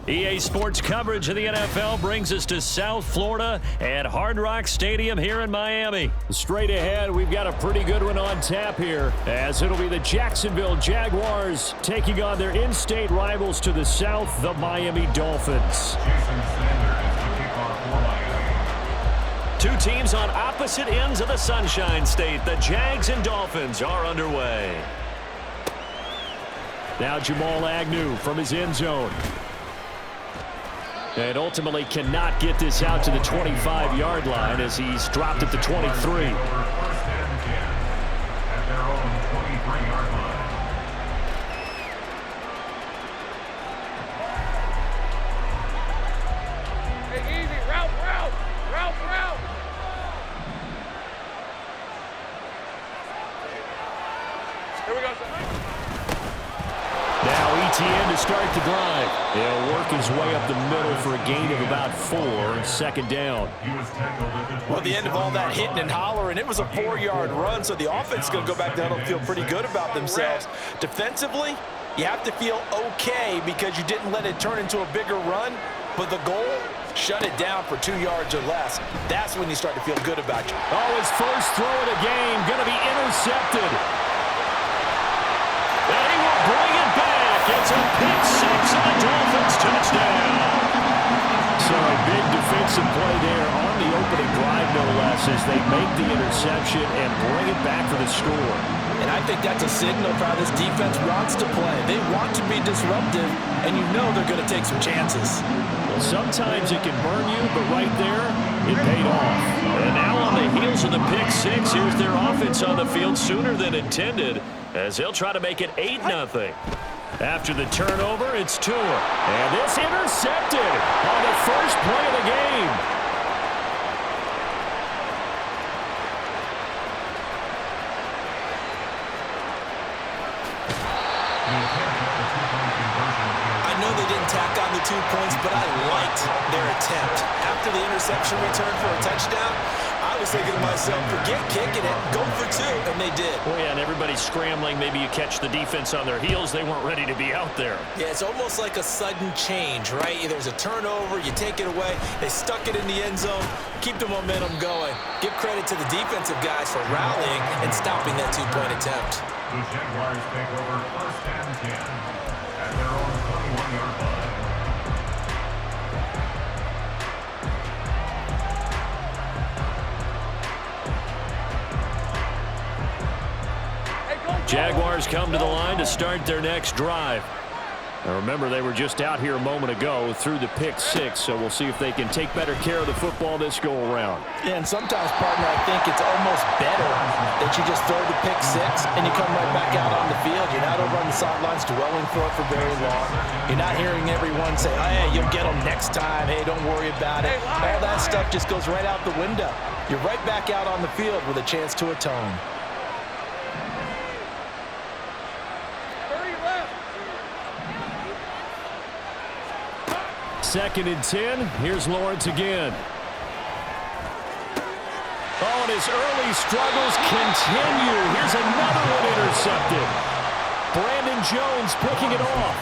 EA Sports coverage of the NFL brings us to South Florida at Hard Rock Stadium here in Miami. Straight ahead, we've got a pretty good one on tap here, as it'll be the Jacksonville Jaguars taking on their in-state rivals to the south, the Miami Dolphins. Two teams on opposite ends of the Sunshine State. The Jags and Dolphins are underway. Now Jamal Agnew from his end zone. And ultimately cannot get this out to the 25-yard line as he's dropped at the 23. To start the drive. He'll work his way up the middle for a gain of about 4, second down. Well, the end of all that hitting and hollering, it was a 4-yard run, so the offense is going to go back down and feel pretty good about themselves. Defensively, you have to feel okay because you didn't let it turn into a bigger run, but the goal, shut it down for 2 yards or less. That's when you start to feel good about you. Oh, his first throw of the game going to be intercepted. And he will bring it back. It's a pick six and a Dolphins touchdown. So a big defensive play there on the opening drive, no less, as they make the interception and bring it back for the score. And I think that's a signal for how this defense wants to play. They want to be disruptive, and you know they're going to take some chances. Well, sometimes it can burn you, but right there, it paid off. And now on the heels of the pick six, here's their offense on the field sooner than intended, as they'll try to make it 8-0. After the turnover, it's Tua. And this intercepted on the first play of the game. I know they didn't tack on the 2 points, but I liked their attempt. After the interception return for a touchdown, I was thinking to myself, forget kicking it, go for 2, and they did. Oh, yeah, and everybody's scrambling. Maybe you catch the defense on their heels. They weren't ready to be out there. Yeah, it's almost like a sudden change, right? There's a turnover, you take it away, they stuck it in the end zone, keep the momentum going. Give credit to the defensive guys for rallying and stopping that 2-point attempt. The Jaguars take over first and 10 at their own 21-yard line. Jaguars come to the line to start their next drive. Now remember, they were just out here a moment ago through the pick six, so we'll see if they can take better care of the football this go-around. Yeah, and sometimes, partner, I think it's almost better that you just throw the pick six and you come right back out on the field. You're not over on the sidelines dwelling for it for very long. You're not hearing everyone say, oh, hey, you'll get them next time. Hey, don't worry about it. All that stuff just goes right out the window. You're right back out on the field with a chance to atone. Second and 10. Here's Lawrence again. Oh, and his early struggles continue. Here's another one intercepted. Brandon Jones picking it off.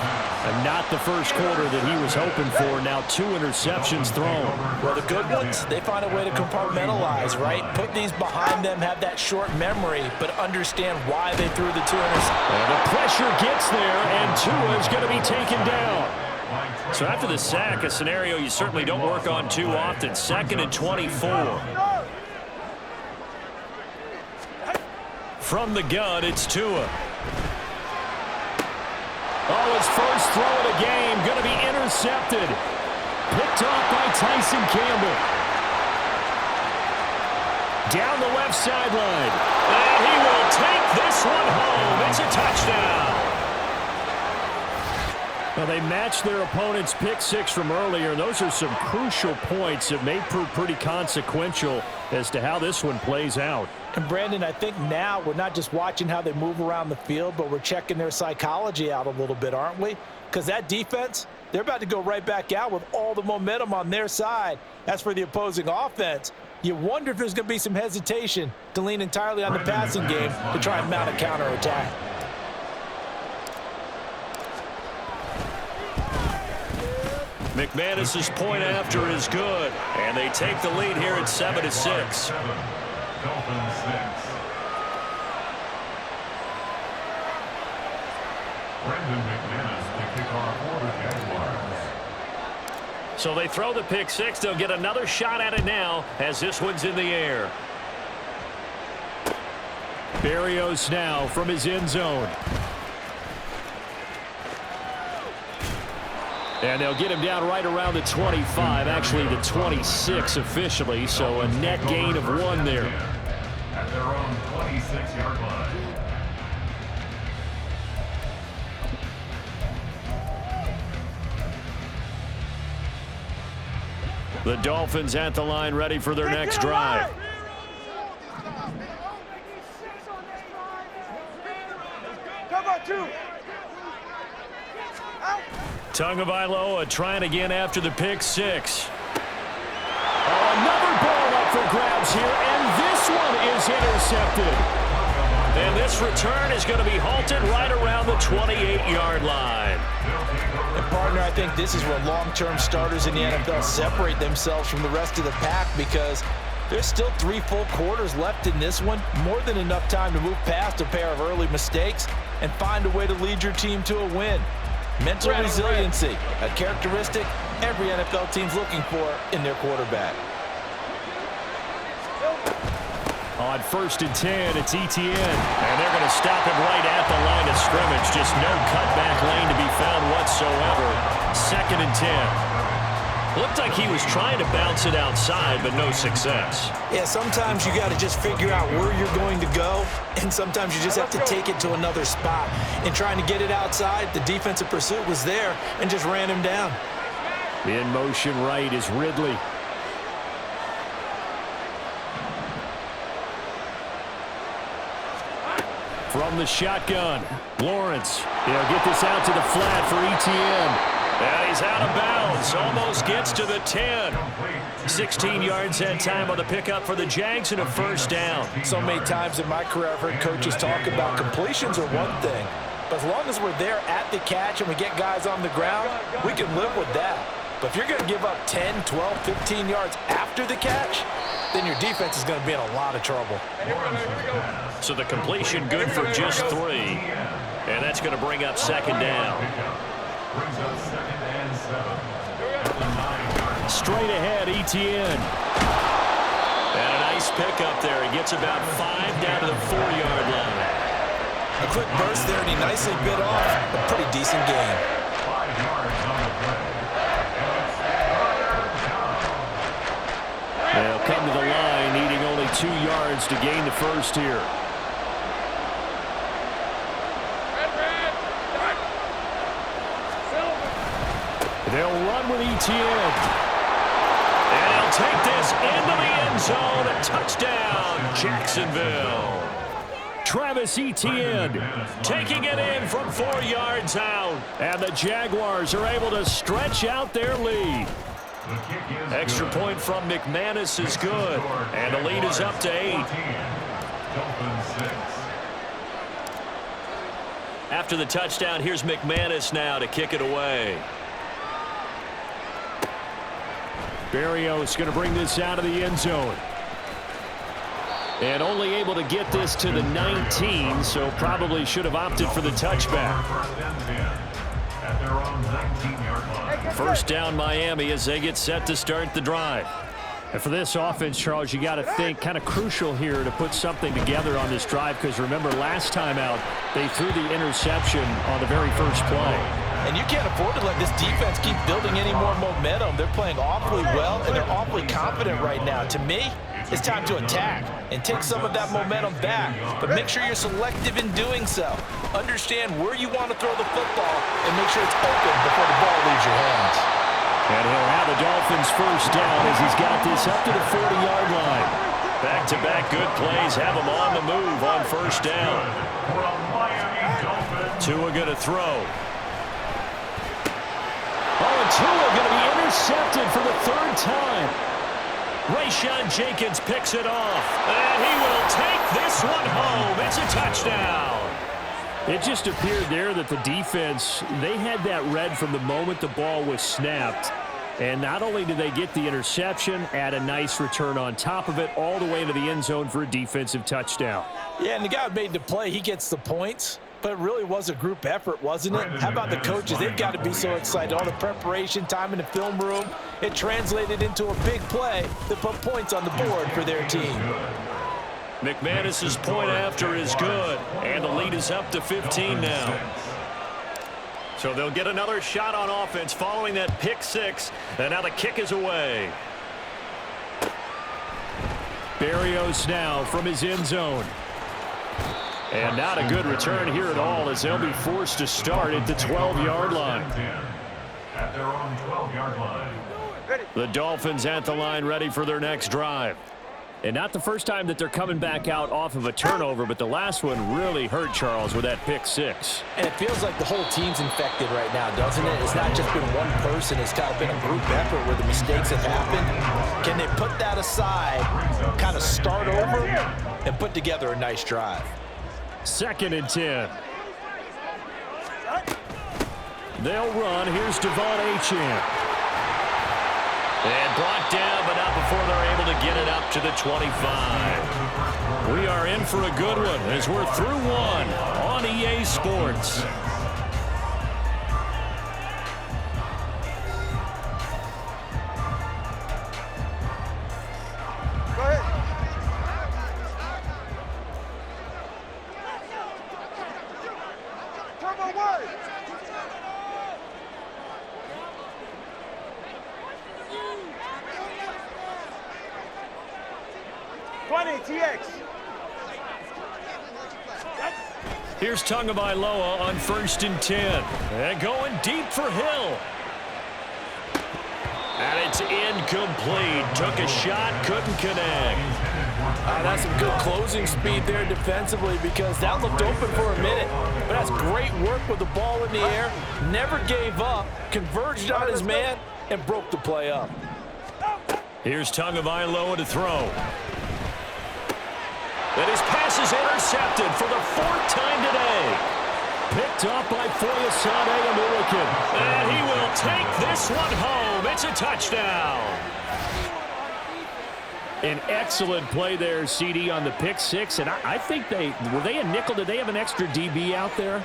And not the first quarter that he was hoping for. Now 2 interceptions thrown. Well, the good ones, they find a way to compartmentalize, right? Put these behind them, have that short memory, but understand why they threw the 2 interceptions. And the pressure gets there, and Tua is going to be taken down. So after the sack, a scenario you certainly don't work on too often. Second and 24. From the gun, it's Tua. Oh, his first throw of the game going to be intercepted. Picked off by Tyson Campbell. Down the left sideline. And he will take this one home. It's a touchdown. Well, they matched their opponent's pick six from earlier, and those are some crucial points that may prove pretty consequential as to how this one plays out. And, Brandon, I think now we're not just watching how they move around the field, but we're checking their psychology out a little bit, aren't we? Because that defense, they're about to go right back out with all the momentum on their side. As for the opposing offense, you wonder if there's going to be some hesitation to lean entirely on the passing game to try and mount a counterattack. McManus's point after is good, and they take the lead here at 7-6. Dolphins 6. Brendan McManus to kick off for the Jaguars. So they throw the pick six. They'll get another shot at it now as this one's in the air. Berrios now from his end zone. And they'll get him down right around the 25, actually the 26 officially, so a net gain of 1 there. At their own 26-yard line. The Dolphins at the line, ready for their next drive. Tagovailoa trying again after the pick six. Oh, another ball up for grabs here, and this one is intercepted. And this return is going to be halted right around the 28-yard line. And partner, I think this is where long-term starters in the NFL separate themselves from the rest of the pack, because there's still 3 full quarters left in this one. More than enough time to move past a pair of early mistakes and find a way to lead your team to a win. Mental resiliency, a characteristic every NFL team's looking for in their quarterback. On 1st and 10, it's Etienne. And they're going to stop him right at the line of scrimmage. Just no cutback lane to be found whatsoever. 2nd and 10. Looked like he was trying to bounce it outside, but no success. Yeah, sometimes you got to just figure out where you're going to go, and sometimes you just have to take it to another spot. In trying to get it outside, the defensive pursuit was there and just ran him down. In motion right is Ridley. From the shotgun, Lawrence. He'll get this out to the flat for Etienne. And he's out of bounds. Almost gets to the 10. 16 yards that time on the pickup for the Jags and a 1st down. So many times in my career I've heard coaches talk about completions are one thing, but as long as we're there at the catch and we get guys on the ground, we can live with that. But if you're going to give up 10, 12, 15 yards after the catch, then your defense is going to be in a lot of trouble. So the completion good for just 3. And that's going to bring up 2nd down. Brings up 2nd and 7. Straight ahead, Etienne. And a nice pickup there. He gets about 5 down to the 4-yard line. A quick burst there, and he nicely bit off a pretty decent gain. 5 yards on the play. They'll come to the line, needing only 2 yards to gain the 1st here. They'll run with Etienne. And he'll take this into the end zone. A touchdown, Jacksonville. Travis Etienne Taking it in from 4 yards out. and the Jaguars are able to stretch out their lead. Extra point from McManus is good. And the lead is up to 8. Dolphins 6. After the touchdown, here's McManus now to kick it away. Berrios going to bring this out of the end zone. And only able to get this to the 19, so probably should have opted for the touchback. 1st and 10. At their own 19-yard line. 1st down Miami as they get set to start the drive. And for this offense, Charles, you got to think kind of crucial here to put something together on this drive, because remember last time out they threw the interception on the very first play. And you can't afford to let this defense keep building any more momentum. They're playing awfully well, and they're awfully confident right now. To me, it's time to attack and take some of that momentum back. But make sure you're selective in doing so. Understand where you want to throw the football and make sure it's open before the ball leaves your hands. And he'll have the Dolphins 1st down as he's got this up to the 40-yard line. Back-to-back good plays have them on the move on 1st down. From Miami Dolphins. Tua going to throw. Oh, and Tua going to be intercepted for the 3rd time. Rayshon Jenkins picks it off. And he will take this one home. It's a touchdown. It just appeared there that the defense, they had that read from the moment the ball was snapped. And not only do they get the interception, add a nice return on top of it, all the way to the end zone for a defensive touchdown. Yeah, and the guy who made the play, he gets the points. But it really was a group effort, wasn't it? How about the coaches? They've got to be so excited. All the preparation, time in the film room, it translated into a big play that put points on the board for their team. McManus's point after is good, and the lead is up to 15 now. So they'll get another shot on offense following that pick six, and now the kick is away. Berrios now from his end zone. And not a good return here at all, as they'll be forced to start at the 12-yard line. At their own 12-yard line. The Dolphins at the line, ready for their next drive. And not the first time that they're coming back out off of a turnover, but the last one really hurt, Charles, with that pick six. And it feels like the whole team's infected right now, doesn't it? It's not just been one person. It's kind of been a group effort where the mistakes have happened. Can they put that aside, kind of start over, and put together a nice drive? 2nd and 10. They'll run. Here's Devon Achane. And brought down, but not before they're able to get it up to the 25. We are in for a good one as we're through one on EA Sports. Go ahead. Come on, word. TX. Here's Tagovailoa on 1st and 10. And going deep for Hill. And it's incomplete. Took a shot, couldn't connect. That's some good closing speed there defensively, because that looked open for a minute. But that's great work with the ball in the air. Never gave up, converged on his man, and broke the play up. Here's Tagovailoa to throw. And his pass is intercepted for the 4th time today. Picked off by Foyesade American. And he will take this one home. It's a touchdown. An excellent play there, CD, on the pick six. And I think were they a nickel? Did they have an extra DB out there?